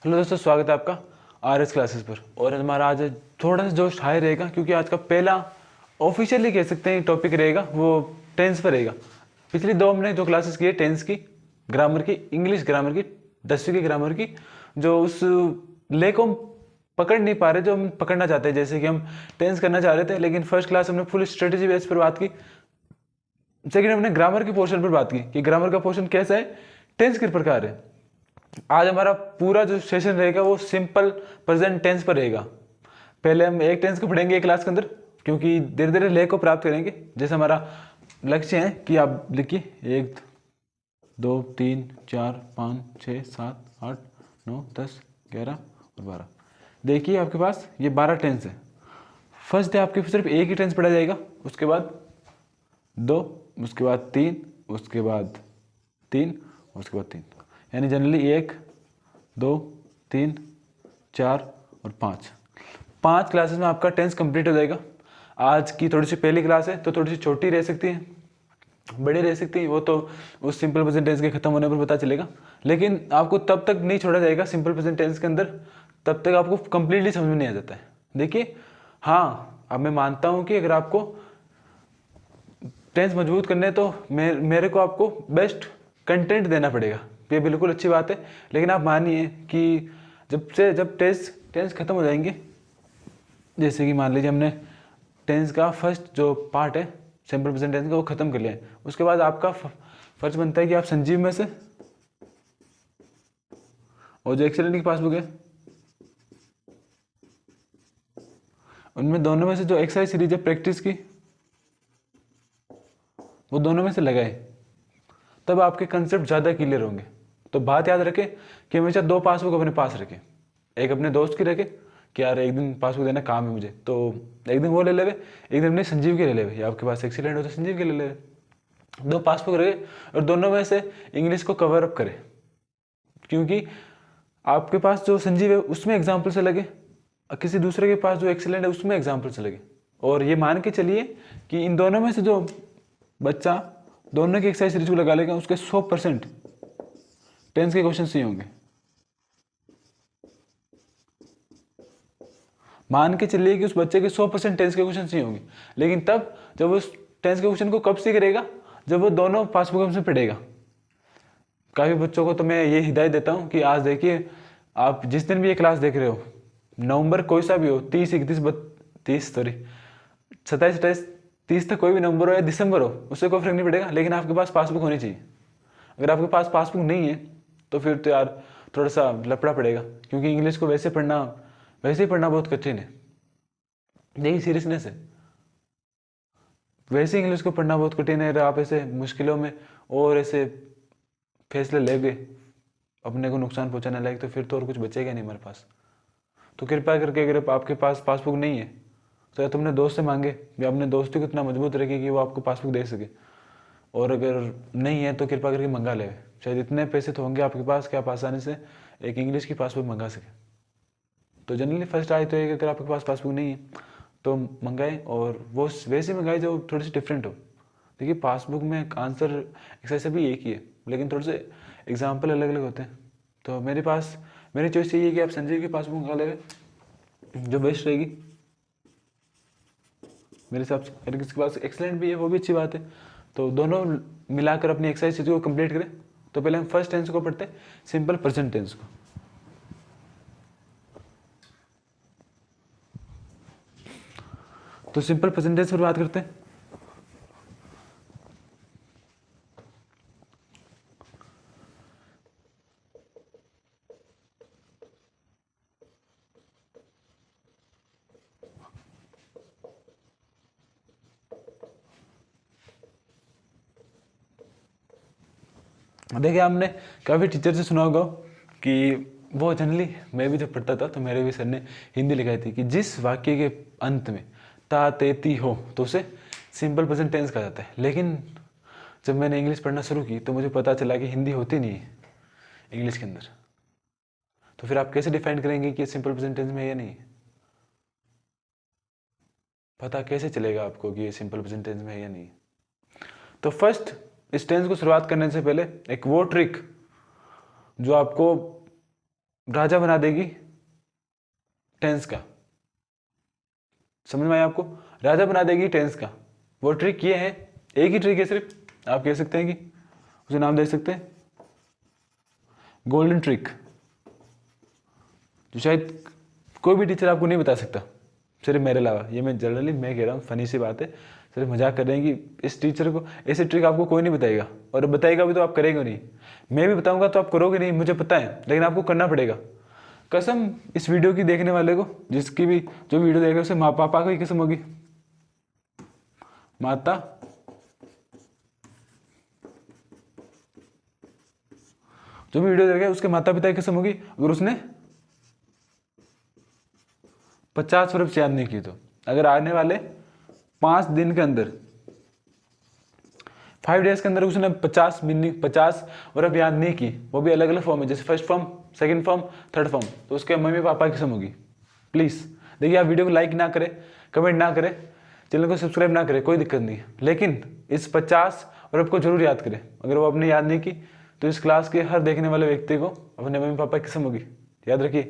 Hello दोस्तों, स्वागत है आपका आर.एस. क्लासेस पर। और हमारा आज थोड़ा सा जोश हाई रहेगा क्योंकि आज का पहला ऑफिशियली कह सकते हैं टॉपिक रहेगा वो टेंस पर रहेगा। पिछली 2 हमने जो क्लासेस की है टेंस की, ग्रामर की, इंग्लिश ग्रामर की, 10वीं की ग्रामर की, जो उस ले को हम पकड़ नहीं पा रहे जो हम पकड़ना चाहते हैं। जैसे कि हम टेंस करना चाह रहे थे, लेकिन फर्स्ट क्लास हमने फुल स्ट्रेटेजी बेस पर बात की। सेकेंड हमने ग्रामर के पोर्शन पर बात की कि ग्रामर का पोर्शन कैसा है, टेंस किस प्रकार है। आज हमारा पूरा जो सेशन रहेगा वो सिंपल प्रेजेंट टेंस पर रहेगा। पहले हम एक टेंस को पढ़ेंगे एक क्लास के अंदर, क्योंकि धीरे धीरे ले को प्राप्त करेंगे। जैसे हमारा लक्ष्य है कि आप लिखिए 1 2 3 4 5 6 7 8 9 10 11 और 12। देखिए आपके पास ये 12 टेंस है। फर्स्ट डे आपके सिर्फ एक ही टेंस पढ़ा जाएगा, उसके बाद 2, उसके बाद 3, उसके बाद 3, उसके बाद 3। यानी जनरली 1 2 3 4 और 5 क्लासेस में आपका टेंस कंप्लीट हो जाएगा। आज की थोड़ी सी पहली क्लास है तो थोड़ी सी छोटी रह सकती है, बड़ी रह सकती है, वो तो उस सिंपल प्रेजेंट टेंस के खत्म होने पर पता चलेगा। लेकिन आपको तब तक नहीं छोड़ा जाएगा सिंपल प्रेजेंट टेंस के अंदर, तब तक आपको कंप्लीटली समझ में नहीं आ जाता है। देखिए, हाँ, अब मैं मानता हूँ कि अगर आपको टेंस मजबूत करने तो मेरे को आपको बेस्ट कंटेंट देना पड़ेगा, ये बिल्कुल अच्छी बात है। लेकिन आप मानिए कि जब टेंस खत्म हो जाएंगे, जैसे कि मान लीजिए हमने टेंस का फर्स्ट जो पार्ट है सिंपल प्रेजेंट टेंस का वो खत्म कर लिया है, उसके बाद आपका फर्ज बनता है कि आप संजीव में से और जो एक्सेलेंट की पासबुक है उनमें दोनों में से जो एक्सरसाइज सीरीज है प्रैक्टिस की, वो दोनों में से लगाए, तब आपके कंसेप्ट ज़्यादा क्लियर होंगे। तो बात याद रखें कि हमेशा 2 पासबुक अपने पास रखें। एक अपने दोस्त की रखे कि यार एक दिन पासबुक देना काम है मुझे, तो एक दिन वो ले लेवे, एक दिन अपने संजीव के ले लेवे, या आपके पास एक्सीलेंट हो तो संजीव के ले लेवे। 2 पासबुक रखे और दोनों में से इंग्लिश को कवर अप करें, क्योंकि आपके पास जो संजीव है उसमें एग्जाम्पल से लगे और किसी दूसरे के पास जो एक्सीलेंट है उसमें एग्जाम्पल से लगे। और ये मान के चलिए कि इन दोनों में से जो बच्चा दोनों की एक्सरसाइज सीरीज को लगा लेगा उसके 100% टेंस के क्वेश्चन सही होंगे। मान के चलिए कि उस बच्चे के 100% टेंस के क्वेश्चन सही होंगे, लेकिन तब जब उस टेंस के क्वेश्चन को कब सीख करेगा, जब वो दोनों पासबुक में पढ़ेगा। काफ़ी बच्चों को तो मैं ये हिदायत देता हूँ कि आज देखिए, आप जिस दिन भी ये क्लास देख रहे हो, नवंबर कोई सा भी हो, 30 31 30 सॉरी 27 28 30 तक कोई भी नंबर हो या दिसंबर हो, उससे कोई फर्क नहीं पड़ेगा, लेकिन आपके पास पासबुक होनी चाहिए। अगर आपके पास पासबुक नहीं है तो फिर तो यार थोड़ा सा लफड़ा पड़ेगा, क्योंकि इंग्लिश को वैसे ही पढ़ना बहुत कठिन है। यही सीरियसनेस है, वैसे इंग्लिश को पढ़ना बहुत कठिन है। अगर आप ऐसे मुश्किलों में और ऐसे फैसले ले गए अपने को नुकसान पहुंचाने लायक, तो फिर तो और कुछ बचेगा नहीं हमारे पास। तो कृपया करके अगर आपके पास पासबुक नहीं है तो या तुमने दोस्त से मांगे, या अपने दोस्ती को इतना मजबूत रखे कि वो आपको पासबुक दे सके। और अगर नहीं है तो कृपया करके मंगा ले, शायद इतने पैसे तो होंगे आपके पास कि आप आसानी से एक इंग्लिश की पासबुक मंगा सके। तो जनरली फर्स्ट आए तो अगर आपके पास पासबुक नहीं है तो मंगाए, और वो वैसे मंगाए जो थोड़ी सी डिफरेंट हो। देखिए, पासबुक में आंसर एक्सरसाइज सभी एक ही है, लेकिन थोड़े से एग्जाम्पल अलग अलग होते हैं। तो मेरी चॉइस यही है कि आप संजय की पासबुक मंगा ले, जो बेस्ट रहेगी मेरे हिसाब से। अगर किसी के पास एक्सलेंट भी है वो भी अच्छी बात है। तो दोनों मिलाकर अपनी एक्सरसाइज को कंप्लीट करें। तो पहले हम फर्स्ट टेंस को पढ़ते हैं, सिंपल प्रेजेंट टेंस को। तो सिंपल प्रेजेंट टेंस पर बात करते हैं। देखिए, आपने काफ़ी टीचर से सुना होगा कि वो जनरली, मैं भी जब पढ़ता था तो मेरे भी सर ने हिंदी लिखाई थी कि जिस वाक्य के अंत में ता ते ती हो तो उसे सिंपल प्रेजेंट टेंस कहा जाता है। लेकिन जब मैंने इंग्लिश पढ़ना शुरू की तो मुझे पता चला कि हिंदी होती नहीं है इंग्लिश के अंदर। तो फिर आप कैसे डिफाइन करेंगे कि सिंपल प्रेजेंट टेंस में है या नहीं है? पता कैसे चलेगा आपको कि ये सिंपल प्रेजेंट टेंस में है या नहीं है? तो फर्स्ट, इस टेंस को शुरुआत करने से पहले एक वो ट्रिक जो आपको राजा बना देगी टेंस का। समझ में आया आपको? राजा बना देगी टेंस का। वो ट्रिक ये है, एक ही ट्रिक है सिर्फ, आप कह सकते हैं कि उसे नाम दे सकते हैं गोल्डन ट्रिक, जो शायद कोई भी टीचर आपको नहीं बता सकता सिर्फ मेरे अलावा। ये मैं जनरली मैं कह रहा हूँ, फनी सी बात है, सिर्फ मजाक कर रहे हैं कि इस टीचर को ऐसी ट्रिक आपको कोई नहीं बताएगा, और बताएगा भी तो आप करेंगे नहीं। मैं भी बताऊंगा तो आप करोगे नहीं, मुझे पता है, लेकिन आपको करना पड़ेगा। कसम इस वीडियो की देखने वाले को, जिसकी भी जो वीडियो देखेगा उसे माँ पापा की कसम होगी, माता जो भी वीडियो देखेगा उसके माता पिता की कसम होगी, अगर उसने 50 वर्ष याद नहीं की तो। अगर आने वाले 5 दिन के अंदर, 5 डेज के अंदर उसने 50 मीनिंग 50 वर्ब याद नहीं की, वो भी अलग अलग फॉर्म है, जैसे first form, second form, third form, तो उसके मम्मी पापा की कसम होगी। प्लीज़ देखिए, आप वीडियो को लाइक ना करें, कमेंट ना करें, चैनल को सब्सक्राइब ना करें, कोई दिक्कत नहीं है, लेकिन इस 50 वर्ब को जरूर याद करें। अगर वो आपने याद नहीं की तो इस क्लास के हर देखने वाले व्यक्ति को अपने मम्मी पापा की कसम होगी। याद रखिए,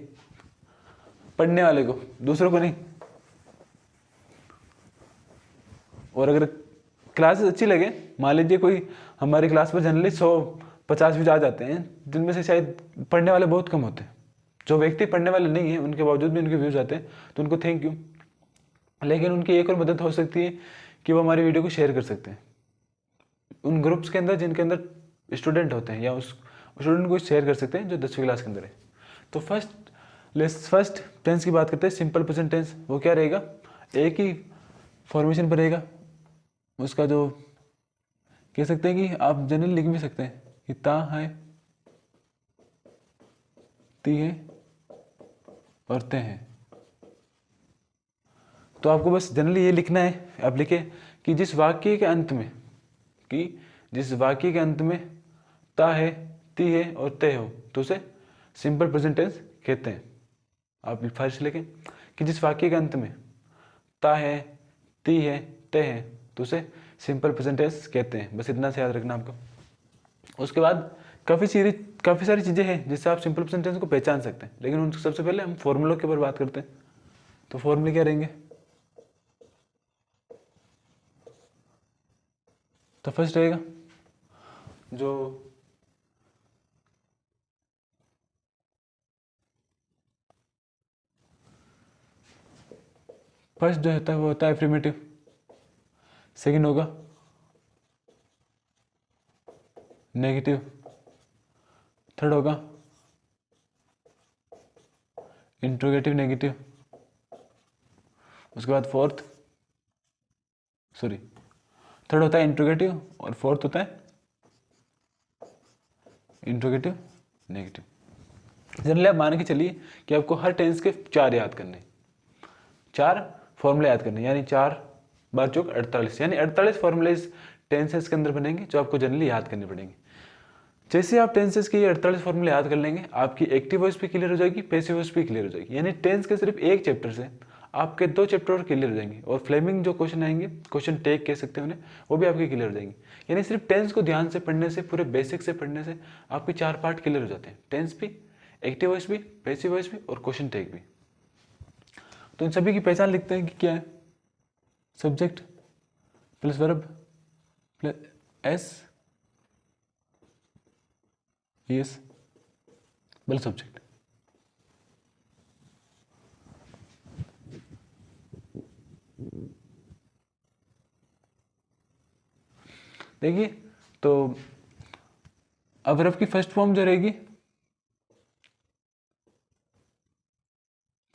पढ़ने वाले को, दूसरों को नहीं। और अगर क्लासेस अच्छी लगे, मान लीजिए कोई हमारी क्लास पर जनरली 150 व्यूज आ जाते हैं, जिनमें से शायद पढ़ने वाले बहुत कम होते हैं। जो व्यक्ति पढ़ने वाले नहीं है उनके बावजूद भी उनके व्यूज आते हैं, तो उनको थैंक यू। लेकिन उनकी एक और मदद हो सकती है कि वो हमारी वीडियो को शेयर कर सकते हैं उन ग्रुप्स के अंदर जिनके अंदर स्टूडेंट होते हैं, या उस स्टूडेंट को शेयर कर सकते हैं जो 10वीं क्लास के अंदर है। तो फर्स्ट टेंस की बात करते हैं, सिंपल प्रेजेंट टेंस। वो क्या रहेगा? एक ही फॉर्मेशन पर रहेगा। उसका जो कह सकते हैं कि आप जनरल लिख भी सकते हैं कि ता है, ती है और ते हैं। तो आपको बस जनरली ये लिखना है, आप लिखे कि जिस वाक्य के अंत में ता है, ती है और ते हो, तो उसे सिंपल प्रेजेंट टेंस कहते हैं। आप फर्स्ट लिखें कि जिस वाक्य के अंत में ता है, ती है, ते है, तो उसे सिंपल प्रेजेंट टेंस कहते हैं। बस इतना से याद रखना आपको। उसके बाद काफ़ी सारी चीज़ें हैं जिससे आप सिंपल प्रेजेंट टेंस को पहचान सकते हैं, लेकिन उन सबसे पहले हम फॉर्मूलों के ऊपर बात करते हैं। तो फॉर्मूले क्या रहेंगे? तो फर्स्ट रहेगा जो फर्स्ट जो होता है वो होता है एफर्मेटिव। सेकंड होगा नेगेटिव। थर्ड होगा इंट्रोगेटिव नेगेटिव। उसके बाद थर्ड होता है इंट्रोगेटिव और फोर्थ होता है इंट्रोगेटिव नेगेटिव। जनरली आप मान के चलिए कि आपको हर टेंस के 4 याद करने, 4 फॉर्मूले याद करने, यानी 4 बार चौक 48, यानी 48 फॉर्मूले इस टेंसेस के अंदर बनेंगे जो आपको जनरली याद करने पड़ेंगे। जैसे आप टेंसेस के ये 48 फॉर्मूले याद कर लेंगे, आपकी एक्टिव वॉइस भी क्लियर हो जाएगी, पैसिव वॉइस भी क्लियर हो जाएगी। यानी टेंस के सिर्फ एक चैप्टर से आपके 2 चैप्टर और क्लियर हो जाएंगे। और फ्लेमिंग जो क्वेश्चन आएंगे, क्वेश्चन टेक कह सकते हैं उन्हें, वो भी आपके क्लियर हो जाएंगे। यानी सिर्फ टेंस को ध्यान से पढ़ने से, पूरे बेसिक से पढ़ने से आपके 4 पार्ट क्लियर हो जाते हैं। टेंस भी, एक्टिव वॉइस भी, पैसिव वॉइस भी और क्वेश्चन टेक भी। तो इन सभी की पहचान लिखते हैं कि क्या है? Subject plus verb plus S yes बल सब्जेक्ट। देखिए, तो अब वर्ब की फर्स्ट फॉर्म जो रहेगी,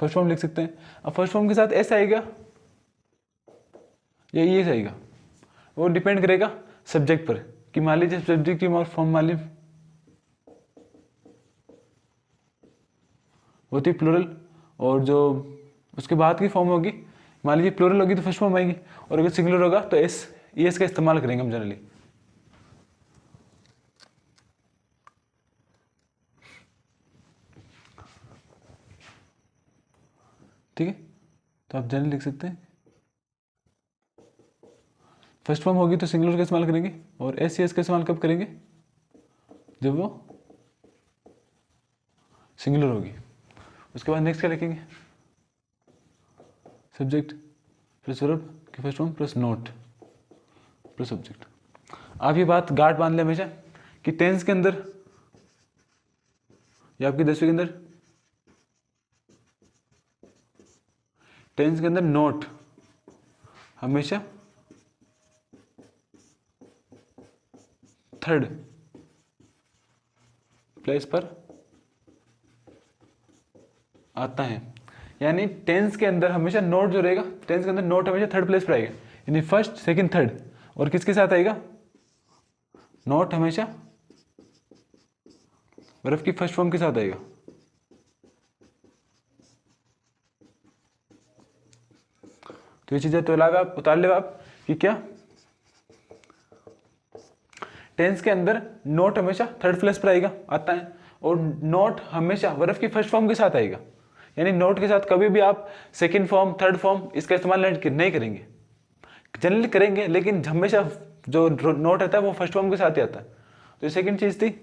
फर्स्ट फॉर्म लिख सकते हैं। अब फर्स्ट फॉर्म के साथ एस आएगा या ये आएगा, वो डिपेंड करेगा सब्जेक्ट पर, कि मान लीजिए सब्जेक्ट की फॉर्म मान लीजिए होती प्लूरल, और जो उसके बाद की फॉर्म होगी, मान लीजिए प्लूरल होगी तो फर्स्ट फॉर्म आएगी, और अगर सिंगुलर होगा तो एस का इस्तेमाल करेंगे हम जनरली। ठीक है, तो आप जनरली लिख सकते हैं फर्स्ट फॉर्म होगी तो सिंगुलर का इस्तेमाल करेंगे, और एस का इस्तेमाल कब करेंगे? जब वो सिंगुलर होगी। उसके बाद नेक्स्ट क्या लिखेंगे, सब्जेक्ट प्लस वर्ब की first form plus note plus subject. आप ये बात गार्ड बांध लें हमेशा कि टेंस के अंदर या आपकी 10वीं के अंदर टेंस के अंदर नोट हमेशा थर्ड प्लेस पर आता है। यानी टेंस के अंदर हमेशा नोट जो रहेगा, टेंस के अंदर नोट हमेशा थर्ड प्लेस पर आएगा, यानी फर्स्ट सेकंड थर्ड। और किसके साथ आएगा, नोट हमेशा वर्ब की फर्स्ट फॉर्म के साथ आएगा। तो ये चीजें तो आप उतार ले आप कि क्या टेंस के अंदर नोट हमेशा थर्ड प्लेस पर आएगा आता है, और नोट हमेशा वर्ब की फर्स्ट फॉर्म के साथ आएगा। यानी नोट के साथ कभी भी आप सेकंड फॉर्म थर्ड फॉर्म इसका इस्तेमाल नहीं करेंगे, जनरली करेंगे लेकिन हमेशा जो नोट रहता है वो फर्स्ट फॉर्म के साथ ही आता है। तो ये सेकंड चीज थी।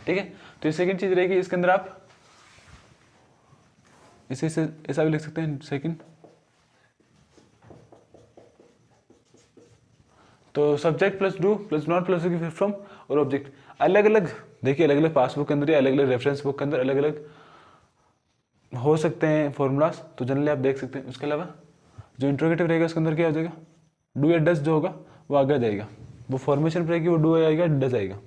ठीक है, तो ये सेकंड चीज रहेगी। इसके अंदर आप इसे ऐसा भी लिख सकते हैं सेकंड। तो subject plus do plus not plus की फ्रॉम और ऑब्जेक्ट अलग अलग, देखिए अलग अलग पासबुक के अंदर या अलग अलग रेफरेंस बुक के अंदर अलग अलग हो सकते हैं फॉर्मूलाज, तो जनरली आप देख सकते हैं। उसके अलावा जो इंट्रोगेटिव रहेगा उसके अंदर क्या हो जाएगा, डू या डज जो होगा वो आगे जाएगा, वो फॉर्मेशन पर रहेगी, वो डू आएगा डज आएगा।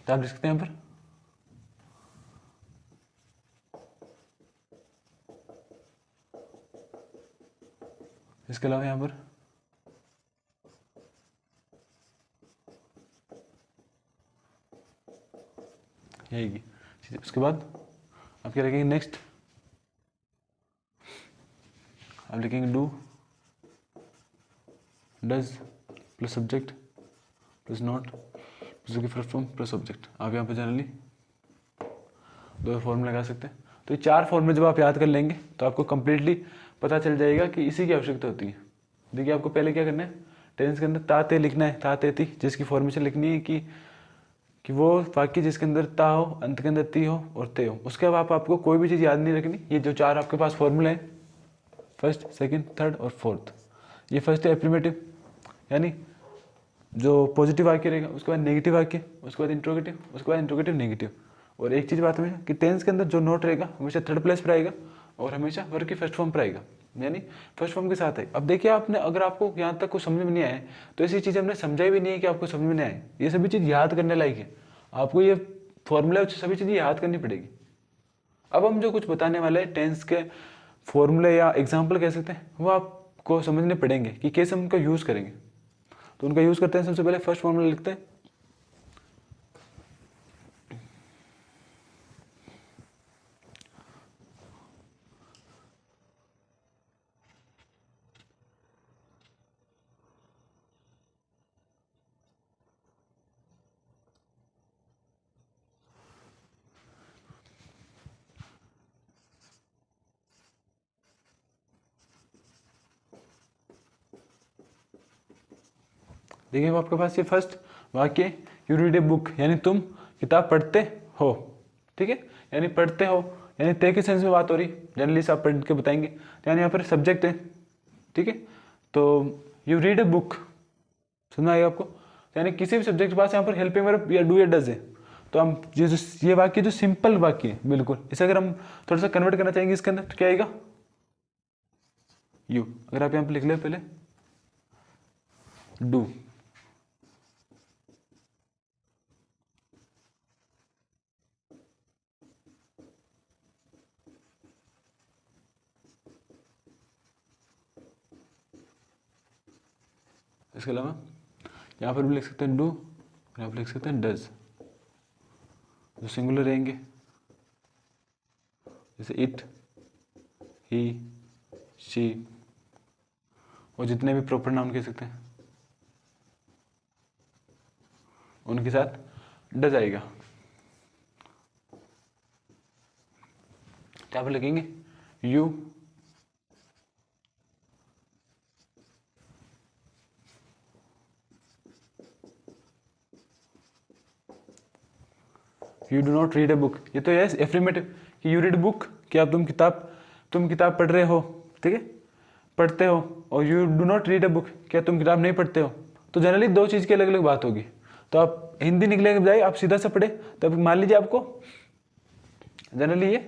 तो आप देख सकते हैं यहाँ पर इसके अलावा यहाँ पर यही। उसके बाद आप क्या लिखेंगे, नेक्स्ट आप लिखेंगे do does plus subject plus not plus की फर्स्ट फॉर्म प्लस ऑब्जेक्ट। आप यहाँ पे जनरली दो फॉर्मूले लगा सकते हैं। तो ये चार फॉर्मूले जब आप याद कर लेंगे तो आपको कंप्लीटली पता चल जाएगा कि इसी की आवश्यकता होती है। देखिए आपको पहले क्या करना है, टेंस के अंदर ताते लिखना है, ताते ती, जिसकी फॉर्मेशन लिखनी है कि वो वाक्य जिसके अंदर ता हो, अंत के अंदर ती हो और ते हो। उसके बाद आपको कोई भी चीज़ याद नहीं रखनी। ये जो चार आपके पास फॉर्मूले हैं, फर्स्ट सेकंड थर्ड और फोर्थ, ये फर्स्ट है एफर्मेटिव यानी जो पॉजिटिव वाक्य रहेगा, उसके बाद नेगेटिव वाक्य, उसके बाद इंट्रोगेटिव, उसके बाद इंट्रोगेटिव नेगेटिव। और एक चीज़ बात हमेशा कि टेंस के अंदर जो नोट रहेगा हमेशा थर्ड प्लेस पर आएगा और हमेशा वर्ब की फर्स्ट फॉर्म पर आएगा, यानी फर्स्ट फॉर्म के साथ है। अब देखिए आपने, अगर आपको यहाँ तक कुछ समझ में नहीं आया तो ऐसी चीज़ हमने समझाई भी नहीं है कि आपको समझ में नहीं आए। ये सभी चीज़ याद करने लायक है, आपको ये फॉर्मूला सभी चीज़ें याद करनी पड़ेगी। अब हम जो कुछ बताने वाले हैं टेंस के फॉर्मूले या एग्जाम्पल कह सकते हैं, वो आपको समझने पड़ेंगे कि कैसे हम उनका यूज़ करेंगे। तो उनका यूज़ करते हैं, सबसे पहले फर्स्ट फॉर्मूला लिखते हैं। देखिए आपके पास ये फर्स्ट वाक्य, यू रीड ए बुक, यानी तुम किताब पढ़ते हो। ठीक है, यानी पढ़ते हो, यानी ते के सेंस में बात हो रही, जनरली से आप पढ़ के बताएंगे। तो यानी यहाँ पर सब्जेक्ट है। ठीक है, तो यू रीड ए बुक, सुना है आपको, तो यानी किसी भी सब्जेक्ट के पास यहाँ पर हेल्पिंग वर्ब या डू या डज है। तो हम ये वाक्य जो सिंपल वाक्य है बिल्कुल, इसे अगर हम थोड़ा सा कन्वर्ट करना चाहेंगे इसके अंदर तो क्या आएगा, यू। अगर आप यहाँ पर लिख ले पहले डू, इसके अलावा यहाँ पर भी लिख सकते हैं डू, यहाँ पर लिख सकते हैं डज, जो सिंगुलर रहेंगे, जैसे इट, ही, शी, और जितने भी प्रॉपर नाउन कह सकते हैं उनके साथ डज आएगा। यहाँ पर लिखेंगे you, you do not read a book, ये तो यस एफर्मेटिव कि यू रीड बुक, कि आप तुम किताब पढ़ रहे हो, ठीक है, पढ़ते हो। और you do not read a book, क्या तुम किताब नहीं पढ़ते हो। तो जनरली दो चीज़ की अलग अलग बात होगी। तो आप हिंदी निकले के बजाय आप सीधा सा पढ़े, तो मान लीजिए आपको जनरली ये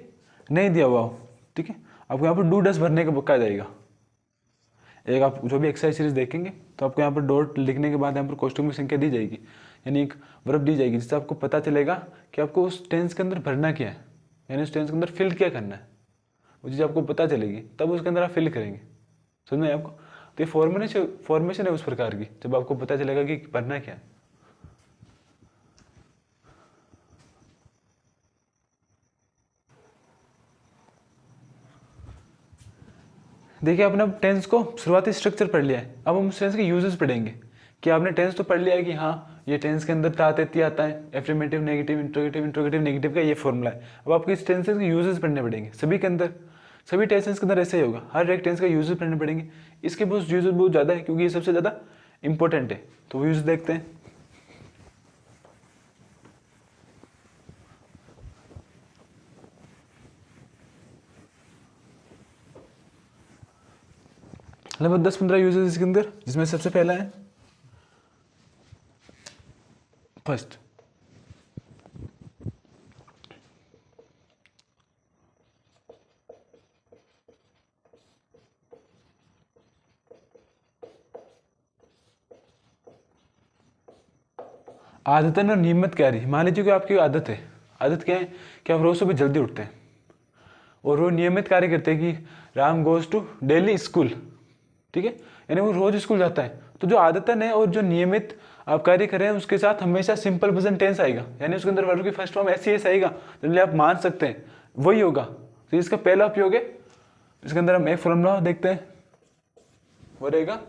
नहीं दिया हुआ हो, ठीक है, आपको यहाँ पर डू डस भरने का बक्का जाएगा। एक आप जो भी एक्सरसाइज सीरीज देखेंगे तो आपको यहाँ पर डॉट लिखने के बाद यहाँ पर कोष्ठक में संख्या दी जाएगी, यानी एक वर्ब दी जाएगी, जिससे आपको पता चलेगा कि आपको उस टेंस के अंदर भरना क्या है, यानी उस टेंस के अंदर फिल क्या करना है। वो चीज़ आपको पता चलेगी तब उसके अंदर आप फिल करेंगे। समझ में आपको। तो ये फॉर्मेशन है उस प्रकार की, जब आपको पता चलेगा कि भरना क्या है। देखिए आपने अब टेंस को शुरुआती स्ट्रक्चर पढ़ लिया है, अब हम उस टेंस के यूजेस पढ़ेंगे। कि आपने टेंस तो पढ़ लिया है कि हाँ ये टेंस के अंदर ताती आता है, affirmative, negative, interrogative, interrogative negative का ये फॉर्मूला है। अब आपको इस टेंसेस के यूजेस पढ़ने पड़ेंगे, सभी के अंदर, सभी टेंसेस के अंदर ऐसे ही होगा, हर एक टेंस का यूजेस पढ़ने पड़ेंगे। इसके बहुत यूजेस बहुत ज़्यादा है, क्योंकि ये सबसे ज़्यादा इंपॉर्टेंट है। तो वो यूज देखते हैं। लगभग 10-15 यूजेस इसके अंदर, जिसमें सबसे पहला है फर्स्ट, आदतन और नियमित कार्य। मान लीजिए कि आपकी आदत है, आदत क्या है कि आप रोज सुबह जल्दी उठते हैं और वो नियमित कार्य करते हैं कि Ram goes to daily school, ठीक है, यानी वो रोज स्कूल जाता है। तो जो आदतन है और जो नियमित आप कार्य कर रहे हैं उसके साथ हमेशा सिंपल प्रेजेंट टेंस आएगा, यानी उसके अंदर वर्ब की फर्स्ट फॉर्म ऐसी ऐसा आएगा, जनरली आप मान सकते हैं वही होगा। तो इसका पहला उपयोग है, इसके अंदर हम एक फॉर्मूला देखते हैं, वो रहेगा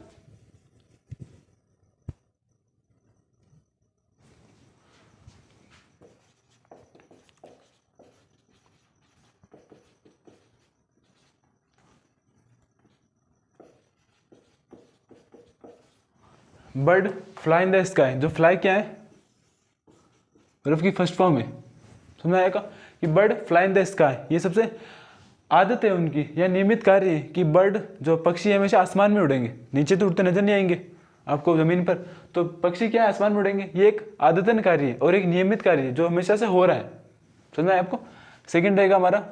bird fly in the sky. जो फ्लाई क्या है, वर्ब की फर्स्ट फॉर्म है, समझ आएगा कि bird fly in the sky. ये सबसे आदत है उनकी या नियमित कार्य है कि बर्ड जो पक्षी हमेशा आसमान में उड़ेंगे, नीचे तो उड़ते नजर नहीं आएंगे आपको जमीन पर। तो पक्षी क्या है, आसमान में उड़ेंगे। ये एक आदतन कार्य है और एक नियमित कार्य है जो हमेशा से हो रहा है। समझ में आपको। सेकेंड रहेगा हमारा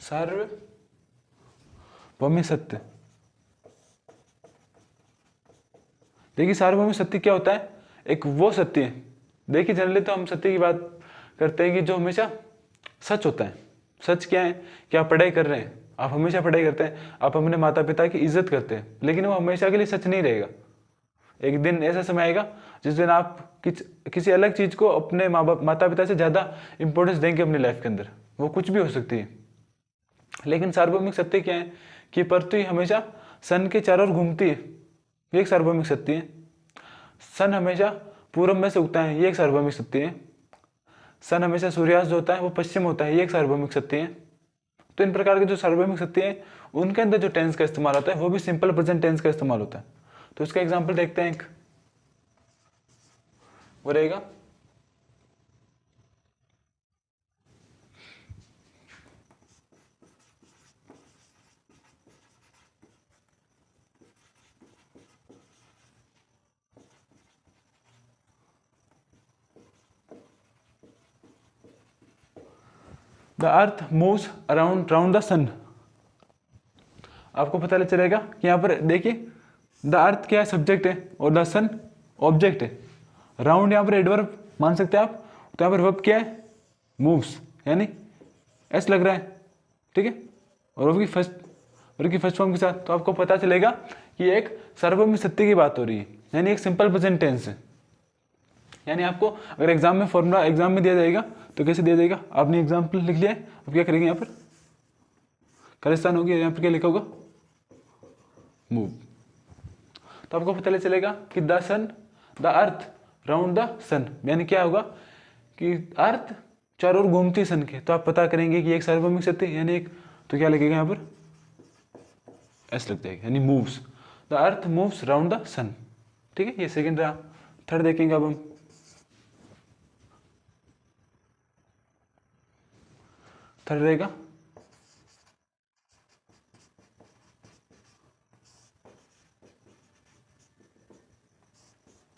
सार्वभौमिक सत्य। देखिए सार्वभौमिक सत्य क्या होता है, एक वो सत्य है। देखिए जनरली तो हम सत्य की बात करते हैं कि जो हमेशा सच होता है। सच क्या है कि आप पढ़ाई कर रहे हैं, आप हमेशा पढ़ाई करते हैं, आप अपने माता पिता की इज्जत करते हैं, लेकिन वो हमेशा के लिए सच नहीं रहेगा। एक दिन ऐसा समय आएगा जिस दिन आप किसी अलग चीज को अपने माता पिता से ज्यादा इंपॉर्टेंस देंगे अपनी लाइफ के अंदर। वो कुछ भी हो सकती है। लेकिन सार्वभौमिक सत्य क्या है कि पृथ्वी हमेशा सन के चारों ओर घूमती है, ये एक सार्वभौमिक सत्य है। सन हमेशा पूर्व में से उगता है, ये एक सार्वभौमिक सत्य है। सन हमेशा सूर्यास्त जो होता है वो पश्चिम होता है, ये एक सार्वभौमिक सत्य है। तो इन प्रकार के जो सार्वभौमिक सत्य है उनके अंदर जो टेंस का इस्तेमाल होता है वो भी सिंपल प्रेजेंट टेंस का इस्तेमाल होता है। तो इसका एग्जाम्पल देखते हैं, एक वो रहेगा the earth moves around the sun. आपको पता चलेगा कि यहाँ पर देखिए द अर्थ क्या है, सब्जेक्ट है, और द सन ऑब्जेक्ट है। राउंड यहाँ पर एडवर्ब मान सकते हैं आप। तो यहाँ पर वर्ब क्या है, मूव्स, यानी एस लग रहा है, ठीक है, और की फर्स्ट फॉर्म के साथ, तो आपको पता चलेगा कि एक सार्वभौमिक सत्य की बात हो रही है, यानी एक सिंपल प्रेजेंट टेंस है। यानी आपको अगर एग्जाम में फॉर्मूला एग्जाम में दिया जाएगा तो कैसे दिया जाएगा, आपने एग्जाम्पल लिख लिया है, अब क्या करेंगे, यहाँ पर खालिस्तान होगी, यहाँ पर क्या लिखा होगा, मूव। तो आपको पता चलेगा कि the sun, the earth round the sun, यानी क्या होगा कि अर्थ चारों ओर घूमती सन के, तो आप पता करेंगे कि एक सार्वभौमिक सत्य यानी एक, तो क्या लगेगा यहाँ पर एस लग जाएगा, यानी moves, the earth moves round the sun, ठीक है, ये सेकंड रहा। थर्ड देखेंगे अब हम, थर्ड रहेगा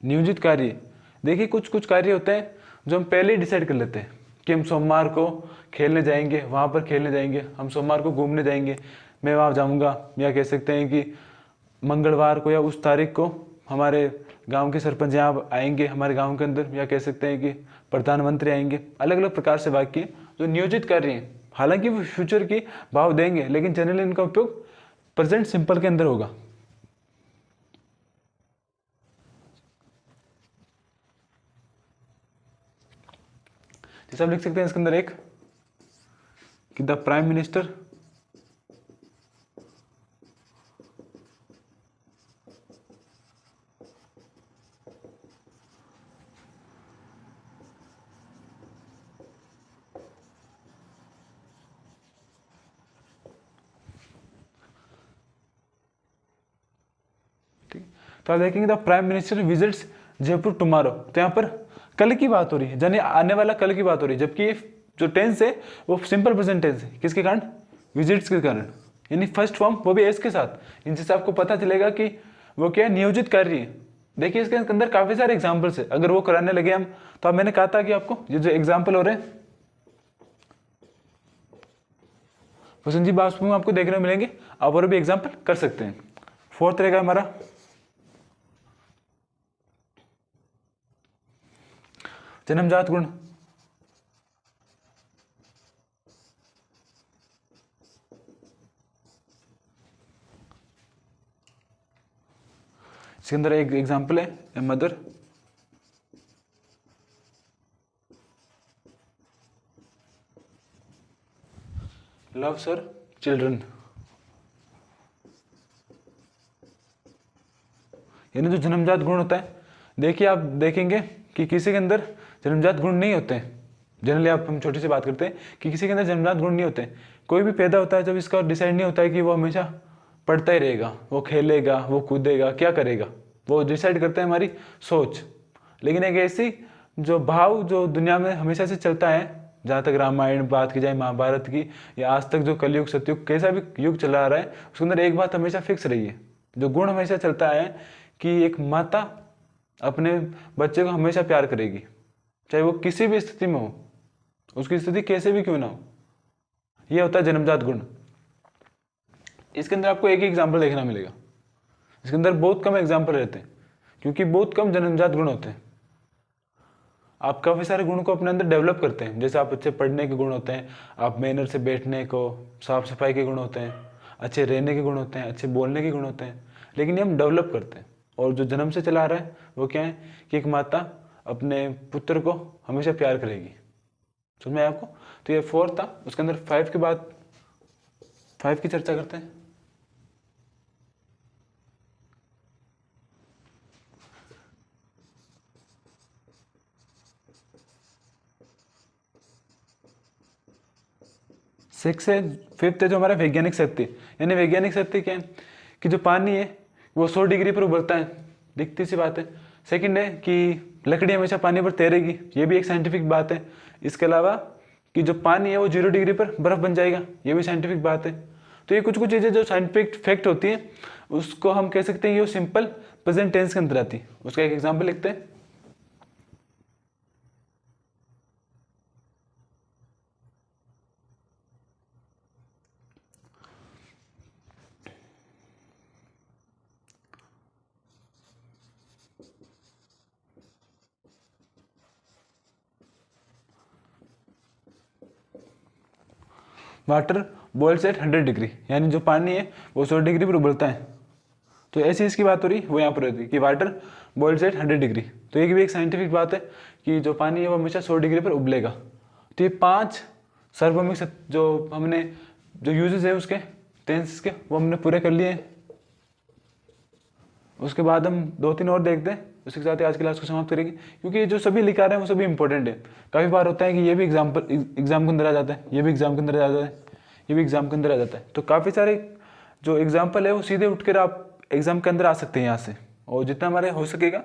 नियोजित कार्य। देखिए कुछ कुछ कार्य होते हैं जो हम पहले ही डिसाइड कर लेते हैं कि हम सोमवार को खेलने जाएंगे, वहाँ पर खेलने जाएंगे, हम सोमवार को घूमने जाएंगे, मैं वहाँ जाऊँगा, या कह सकते हैं कि मंगलवार को या उस तारीख को हमारे गांव के सरपंच यहाँ आएंगे हमारे गांव के अंदर, या कह सकते हैं कि प्रधानमंत्री आएंगे। अलग अलग प्रकार से वाक्य जो नियोजित कार्य हैं, हालांकि वो फ्यूचर की भाव देंगे, लेकिन जनरली इनका उपयोग प्रेजेंट सिंपल के अंदर होगा। जैसे आप लिख सकते हैं इसके अंदर एक कि द प्राइम मिनिस्टर ठीक, तो आप देखेंगे the prime minister visits Jaipur tomorrow, तो यहाँ पर कल की बात हो रही है, यानी आने वाला कल की बात हो रही है, जबकि जो टेंस है वो सिंपल प्रेजेंट टेंस है, किसके कारण, विजिट्स के कारण, यानी फर्स्ट फॉर्म वो भी एस के साथ, इनसे आपको पता चलेगा कि वो क्या है, नियोजित कार्य है। देखिए इसके अंदर काफी सारे एग्जाम्पल्स है, अगर वो कराने लगे हम, तो अब मैंने कहा था कि आपको ये जो एग्जाम्पल हो रहे हैं वसंत जी बात में आपको देखने को मिलेंगे, आप और भी एग्जाम्पल कर सकते हैं। फोर्थ रहेगा हमारा जन्मजात गुण। इसके अंदर एक एग्जाम्पल है, a mother loves her children, यानी जो जन्मजात गुण होता है, देखिए आप देखेंगे कि किसी के अंदर जन्मजात गुण नहीं होते हैं, जनरली आप हम छोटी सी बात करते हैं कि किसी के अंदर जन्मजात गुण नहीं होते, कोई भी पैदा होता है जब इसका डिसाइड नहीं होता है कि वो हमेशा पढ़ता ही रहेगा, वो खेलेगा, वो कूदेगा, क्या करेगा, वो डिसाइड करते हैं हमारी सोच। लेकिन एक ऐसी जो भाव जो दुनिया में हमेशा से चलता है, जहाँ तक रामायण बात की जाए, महाभारत की, या आज तक जो कलयुग सतयुग कैसा भी युग चला आ रहा है, उसके अंदर एक बात हमेशा फिक्स रही है, जो गुण हमेशा चलता है कि एक माता अपने बच्चे को हमेशा प्यार करेगी, चाहे वो किसी भी स्थिति में हो, उसकी स्थिति कैसे भी क्यों ना हो, यह होता है जन्मजात गुण। इसके अंदर आपको एक ही एग्जाम्पल देखना मिलेगा, इसके अंदर बहुत कम एग्जाम्पल रहते हैं, क्योंकि बहुत कम जन्मजात गुण होते हैं। आप काफ़ी सारे गुण को अपने अंदर डेवलप करते हैं, जैसे आप अच्छे पढ़ने के गुण होते हैं, आप मैनर से बैठने को, साफ सफाई के गुण होते हैं, अच्छे रहने के गुण होते हैं, अच्छे बोलने के गुण होते हैं, लेकिन ये हम डेवलप करते हैं। और जो जन्म से चला रहा है वो क्या है कि एक माता अपने पुत्र को हमेशा प्यार करेगी। समझ में आया आपको? तो ये 4 था, उसके अंदर 5 के बाद 5 की चर्चा करते हैं। सिक्स है, 5th है जो हमारा वैज्ञानिक सत्य, यानी वैज्ञानिक सत्य क्या है कि जो पानी है वो 100 डिग्री पर उबलता है, दिखती सी बात है। सेकंड है कि लकड़ी हमेशा पानी पर तैरेगी, ये भी एक साइंटिफिक बात है। इसके अलावा कि जो पानी है वो 0 डिग्री पर बर्फ बन जाएगा, ये भी साइंटिफिक बात है। तो ये कुछ कुछ चीज़ें जो साइंटिफिक फैक्ट होती हैं उसको हम कह सकते हैं ये सिंपल प्रेजेंट टेंस के अंदर आती है। उसका एक एग्जाम्पल लिखते हैं। वाटर बॉइल्स एट 100 डिग्री, यानी जो पानी है वो 100 डिग्री पर उबलता है। तो ऐसी इसकी बात हो रही वो यहाँ पर होती है कि वाटर बॉइल्स एट 100 डिग्री। तो ये भी एक साइंटिफिक बात है कि जो पानी है वो हमेशा 100 डिग्री पर उबलेगा। तो ये 5 सार्वभौमिक जो हमने जो यूजेस है उसके टेंस के वो हमने पूरे कर लिए हैं। उसके बाद हम 2-3 और देखते हैं, उसके साथ ही आज की क्लास को समाप्त करेंगे, क्योंकि ये जो सभी लिखा रहे हैं वो सभी इंपॉर्टेंट है। काफ़ी बार होता है कि ये भी एग्जाम के अंदर आ जाता है, ये भी एग्जाम के अंदर आ जाता है, ये भी एग्जाम के अंदर आ जाता है। तो काफ़ी सारे जो एग्जाम्पल है वो सीधे उठकर आप एग्जाम के अंदर आ सकते हैं यहाँ से। और जितना हमारे हो सकेगा,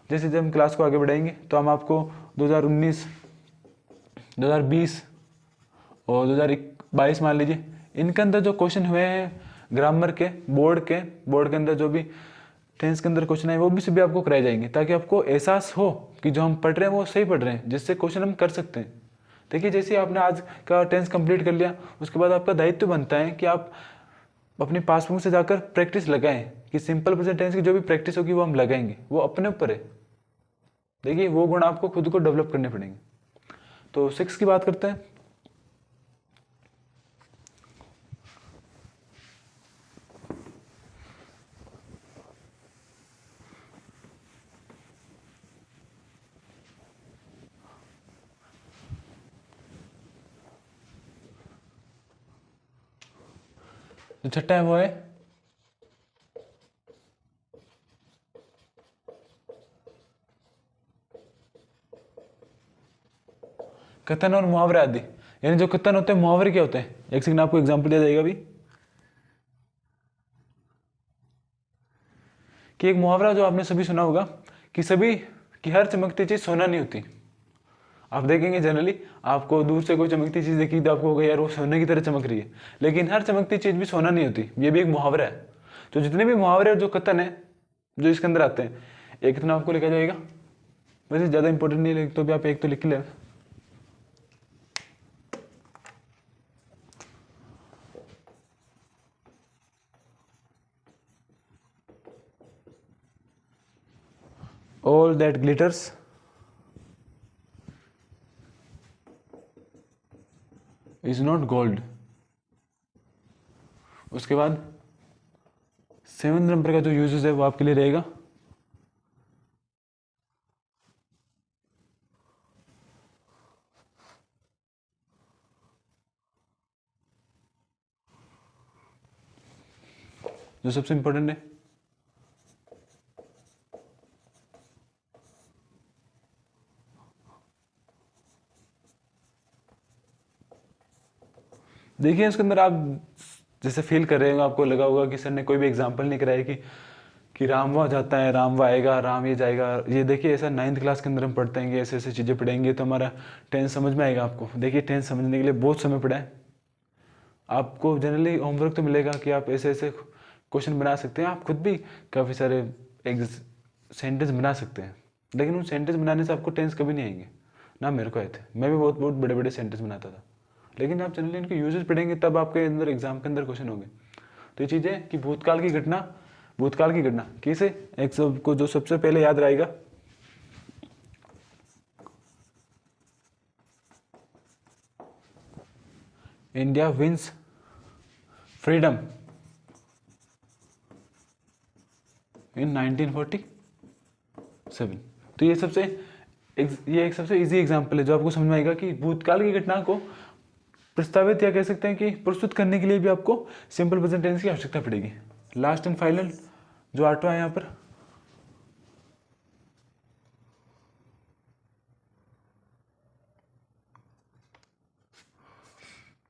जैसे जब हम क्लास को आगे बढ़ाएंगे तो हम आपको 2019, 2020 और 2022 मान लीजिए, इनके अंदर जो क्वेश्चन हुए हैं ग्रामर के बोर्ड के अंदर जो भी टेंस के अंदर क्वेश्चन है वो भी सभी आपको कराए जाएंगे, ताकि आपको एहसास हो कि जो हम पढ़ रहे हैं वो सही पढ़ रहे हैं, जिससे क्वेश्चन हम कर सकते हैं। देखिए, जैसे आपने आज का टेंस कंप्लीट कर लिया, उसके बाद आपका दायित्व बनता है कि आप अपनी पासबुक से जाकर प्रैक्टिस लगाएं कि सिंपल प्रेजेंट टेंस की जो भी प्रैक्टिस होगी वो हम लगाएंगे, वो अपने ऊपर है। देखिए, वो गुण आपको खुद को डेवलप करने पड़ेंगे। तो 6 की बात करते हैं। जो छठा है वो है कथन और मुहावरे आदि। यानी जो कथन होते हैं, मुहावरे क्या होते हैं, एक सेकंड आपको एग्जांपल दिया जाएगा अभी कि एक मुहावरा जो आपने सभी सुना होगा कि हर चमकती चीज सोना नहीं होती। आप देखेंगे जनरली आपको दूर से कोई चमकती चीज देखी तो आपको होगा यार वो सोने की तरह चमक रही है, लेकिन हर चमकती चीज भी सोना नहीं होती। ये भी एक मुहावरा है। तो जितने भी मुहावरे और जो कथन है जो इसके अंदर आते हैं, एक कथन आपको लिखा जाएगा, वैसे ज्यादा इंपॉर्टेंट नहीं है तो भी आप एक तो लिख ले। All that glitters is not gold। उसके बाद 7 नंबर का जो यूजेस है वो आपके लिए रहेगा जो सबसे इंपॉर्टेंट है, देखिए इसके अंदर आप जैसे फील कर रहे हो, आपको लगा होगा कि सर ने कोई भी एग्जांपल नहीं कराया कि राम वहाँ जाता है, राम वहाँ आएगा, राम ये जाएगा। ये देखिए ऐसा 9th क्लास के अंदर हम पढ़ते हैं, ऐसे ऐसे चीज़ें पढ़ेंगे तो हमारा टेंस समझ में आएगा आपको। देखिए टेंस समझने के लिए बहुत समय पड़ा है। आपको जनरली होमवर्क तो मिलेगा कि आप ऐसे ऐसे क्वेश्चन बना सकते हैं, आप खुद भी काफ़ी सारे एक सेंटेंस बना सकते हैं, लेकिन उन सेंटेंस बनाने से आपको टेंस कभी नहीं आएंगे ना। मेरे को आए थे, मैं भी बहुत बहुत बड़े बड़े सेंटेंस बनाता था, लेकिन आप जनरली इनके यूजेस पढ़ेंगे तब आपके अंदर एग्जाम के अंदर क्वेश्चन होंगे। तो ये चीज़ें कि भूतकाल की घटना किसे एक सबको जो सबसे पहले याद रहेगा, इंडिया विंस फ्रीडम इन 1947। तो ये एक सबसे इजी एग्जांपल है जो आपको समझ में आएगा कि भूतकाल की घटना को प्रस्तावित या कह सकते हैं कि प्रस्तुत करने के लिए भी आपको सिंपल प्रेजेंट टेंस की आवश्यकता पड़ेगी। लास्ट एंड फाइनल जो 8वां है यहाँ पर,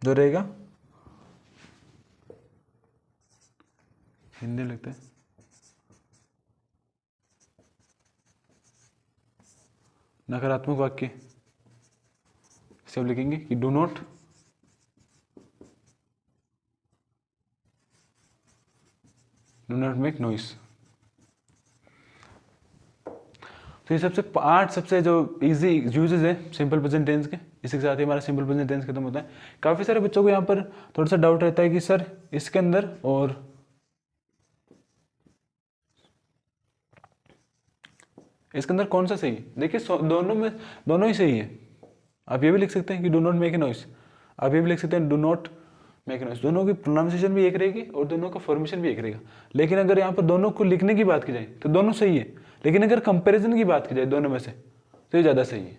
जो रहेगा हिंदी लिखते हैं, नकारात्मक वाक्य सब लिखेंगे कि डू नॉट मेक नॉइस। तो ये सबसे जो इजी यूजेस है सिंपल प्रेजेंट टेंस के, इसी के साथ ही हमारा सिंपल प्रेजेंट टेंस खत्म होता है। काफ़ी सारे बच्चों को यहाँ पर थोड़ा सा डाउट रहता है कि सर इसके अंदर और इसके अंदर कौन सा सही है। देखिए दोनों ही सही है। आप ये भी लिख सकते हैं कि do not make a noise, आप ये भी लिख सकते हैं डू नॉट मैकेनोइड्स, दोनों की प्रोनाउंसिएशन भी एक रहेगी और दोनों का फॉर्मेशन भी एक रहेगा। लेकिन अगर यहाँ पर दोनों को लिखने की बात की जाए तो दोनों सही है, लेकिन अगर कंपैरिजन की बात की जाए दोनों में से तो ये ज़्यादा सही है।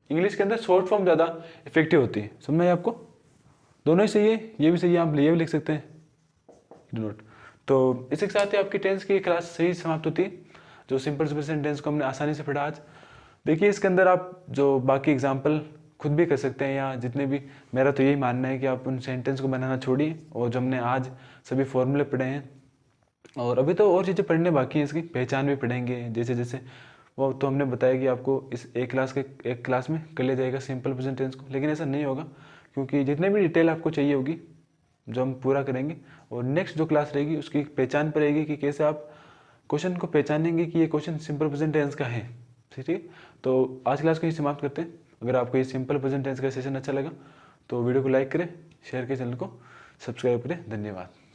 इंग्लिश के अंदर शॉर्ट फॉर्म ज़्यादा इफेक्टिव होती है, समझ में आया आपको? दोनों ही सही है, ये भी सही है, आप ये भी लिख सकते हैं, डू नॉट। तो इसी के साथ ही आपकी टेंस की क्लास सही समाप्त होती है। जो सिंपल प्रेजेंट टेंस को हमने आसानी से पढ़ा आज। देखिए इसके अंदर आप जो बाकी एग्जाम्पल खुद भी कर सकते हैं, या जितने भी, मेरा तो यही मानना है कि आप उन सेंटेंस को बनाना छोड़िए और जो हमने आज सभी फॉर्मूले पढ़े हैं, और अभी तो और चीज़ें पढ़ने बाकी हैं, इसकी पहचान भी पढ़ेंगे जैसे जैसे, वो तो हमने बताया कि आपको इस एक क्लास में कर लिया जाएगा सिंपल प्रेजेंट टेंस को, लेकिन ऐसा नहीं होगा क्योंकि जितने भी डिटेल आपको चाहिए होगी जो हम पूरा करेंगे, और नेक्स्ट जो क्लास रहेगी उसकी पहचान पर रहेगी कि कैसे आप क्वेश्चन को पहचानेंगे कि ये क्वेश्चन सिंपल प्रेजेंट टेंस का है। ठीक है, तो आज क्लास को ही समाप्त करते हैं। अगर आपको ये सिंपल प्रेजेंट टेंस का सेशन अच्छा लगा तो वीडियो को लाइक करें, शेयर करें, चैनल को सब्सक्राइब करें। धन्यवाद।